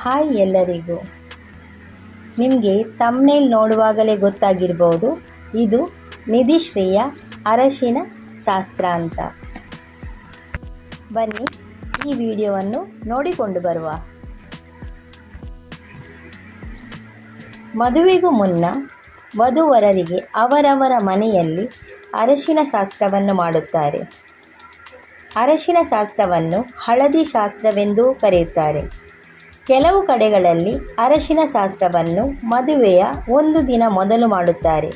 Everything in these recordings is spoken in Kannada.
ಹಾಯ್ ಎಲ್ಲರಿಗೂ. ನಿಮಗೆ ತಮ್ನೇಲ್ ನೋಡುವಾಗಲೇ ಗೊತ್ತಾಗಿರ್ಬೋದು, ಇದು ನಿಧಿಶ್ರೀಯ ಅರಶಿನ ಶಾಸ್ತ್ರ ಅಂತ. ಬನ್ನಿ ಈ ವಿಡಿಯೋವನ್ನು ನೋಡಿಕೊಂಡು ಬರುವ. ಮದುವೆಗೂ ಮುನ್ನ ವಧುವರರಿಗೆ ಅವರವರ ಮನೆಯಲ್ಲಿ ಅರಶಿನ ಶಾಸ್ತ್ರವನ್ನು ಮಾಡುತ್ತಾರೆ. ಅರಶಿನ ಶಾಸ್ತ್ರವನ್ನು ಹಳದಿ ಶಾಸ್ತ್ರವೆಂದೂ ಕರೆಯುತ್ತಾರೆ. ಕೆಲವು ಕಡೆಗಳಲ್ಲಿ ಅರಶಿನ ಶಾಸ್ತ್ರವನ್ನು ಮದುವೆಯ ಒಂದು ದಿನ ಮೊದಲು ಮಾಡುತ್ತಾರೆ.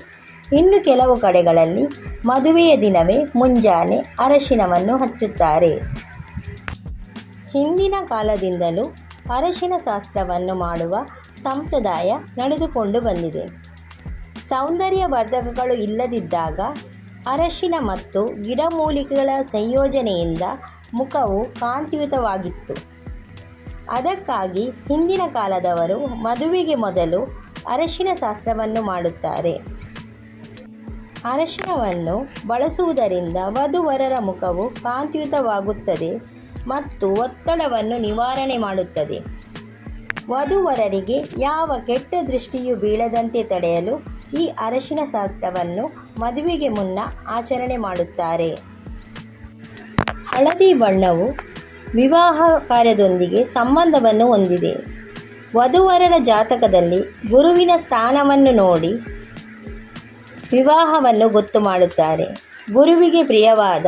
ಇನ್ನು ಕೆಲವು ಕಡೆಗಳಲ್ಲಿ ಮದುವೆಯ ದಿನವೇ ಮುಂಜಾನೆ ಅರಶಿನವನ್ನು ಹಚ್ಚುತ್ತಾರೆ. ಹಿಂದಿನ ಕಾಲದಿಂದಲೂ ಅರಶಿನ ಶಾಸ್ತ್ರವನ್ನು ಮಾಡುವ ಸಂಪ್ರದಾಯ ನಡೆದುಕೊಂಡು ಬಂದಿದೆ. ಸೌಂದರ್ಯವರ್ಧಕಗಳು ಇಲ್ಲದಿದ್ದಾಗ ಅರಶಿನ ಮತ್ತು ಗಿಡಮೂಲಿಕೆಗಳ ಸಂಯೋಜನೆಯಿಂದ ಮುಖವು ಕಾಂತಿಯುತವಾಗಿತ್ತು. ಅದಕ್ಕಾಗಿ ಹಿಂದಿನ ಕಾಲದವರು ಮದುವೆಗೆ ಮೊದಲು ಅರಶಿನ ಶಾಸ್ತ್ರವನ್ನು ಮಾಡುತ್ತಾರೆ. ಅರಶಿನವನ್ನು ಬಳಸುವುದರಿಂದ ವಧುವರರ ಮುಖವು ಕಾಂತಿಯುತವಾಗುತ್ತದೆ ಮತ್ತು ಒತ್ತಡವನ್ನು ನಿವಾರಣೆ ಮಾಡುತ್ತದೆ. ವಧುವರರಿಗೆ ಯಾವ ಕೆಟ್ಟ ದೃಷ್ಟಿಯೂ ಬೀಳದಂತೆ ತಡೆಯಲು ಈ ಅರಶಿನ ಶಾಸ್ತ್ರವನ್ನು ಮದುವೆಗೆ ಮುನ್ನ ಆಚರಣೆ ಮಾಡುತ್ತಾರೆ. ಹಳದಿ ಬಣ್ಣವು ವಿವಾಹ ಕಾರ್ಯದೊಂದಿಗೆ ಸಂಬಂಧವನ್ನು ಹೊಂದಿದೆ. ವಧುವರರ ಜಾತಕದಲ್ಲಿ ಗುರುವಿನ ಸ್ಥಾನವನ್ನು ನೋಡಿ ವಿವಾಹವನ್ನು ಗೊತ್ತು ಮಾಡುತ್ತಾರೆ. ಗುರುವಿಗೆ ಪ್ರಿಯವಾದ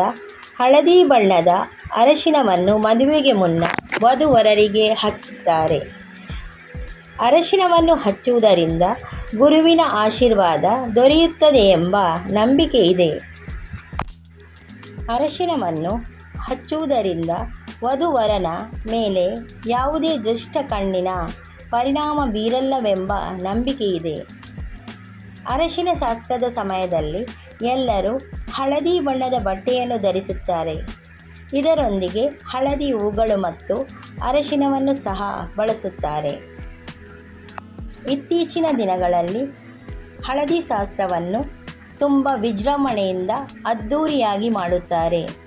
ಹಳದಿ ಬಣ್ಣದ ಅರಶಿನವನ್ನು ಮದುವೆಗೆ ಮುನ್ನ ವಧುವರರಿಗೆ ಹಚ್ಚುತ್ತಾರೆ. ಅರಶಿನವನ್ನು ಹಚ್ಚುವುದರಿಂದ ಗುರುವಿನ ಆಶೀರ್ವಾದ ದೊರೆಯುತ್ತದೆ ಎಂಬ ನಂಬಿಕೆ ಇದೆ. ಅರಶಿನವನ್ನು ಹಚ್ಚುವುದರಿಂದ ವಧುವರನ ಮೇಲೆ ಯಾವುದೇ ದುಷ್ಟ ಕಣ್ಣಿನ ಪರಿಣಾಮ ಬೀರಲ್ಲವೆಂಬ ನಂಬಿಕೆ ಇದೆ. ಅರಶಿನ ಶಾಸ್ತ್ರದ ಸಮಯದಲ್ಲಿ ಎಲ್ಲರೂ ಹಳದಿ ಬಣ್ಣದ ಬಟ್ಟೆಯನ್ನು ಧರಿಸುತ್ತಾರೆ. ಇದರೊಂದಿಗೆ ಹಳದಿ ಹೂಗಳು ಮತ್ತು ಅರಶಿನವನ್ನು ಸಹ ಬಳಸುತ್ತಾರೆ. ಇತ್ತೀಚಿನ ದಿನಗಳಲ್ಲಿ ಹಳದಿ ಶಾಸ್ತ್ರವನ್ನು ತುಂಬ ವಿಜೃಂಭಣೆಯಿಂದ ಅದ್ಧೂರಿಯಾಗಿ ಮಾಡುತ್ತಾರೆ.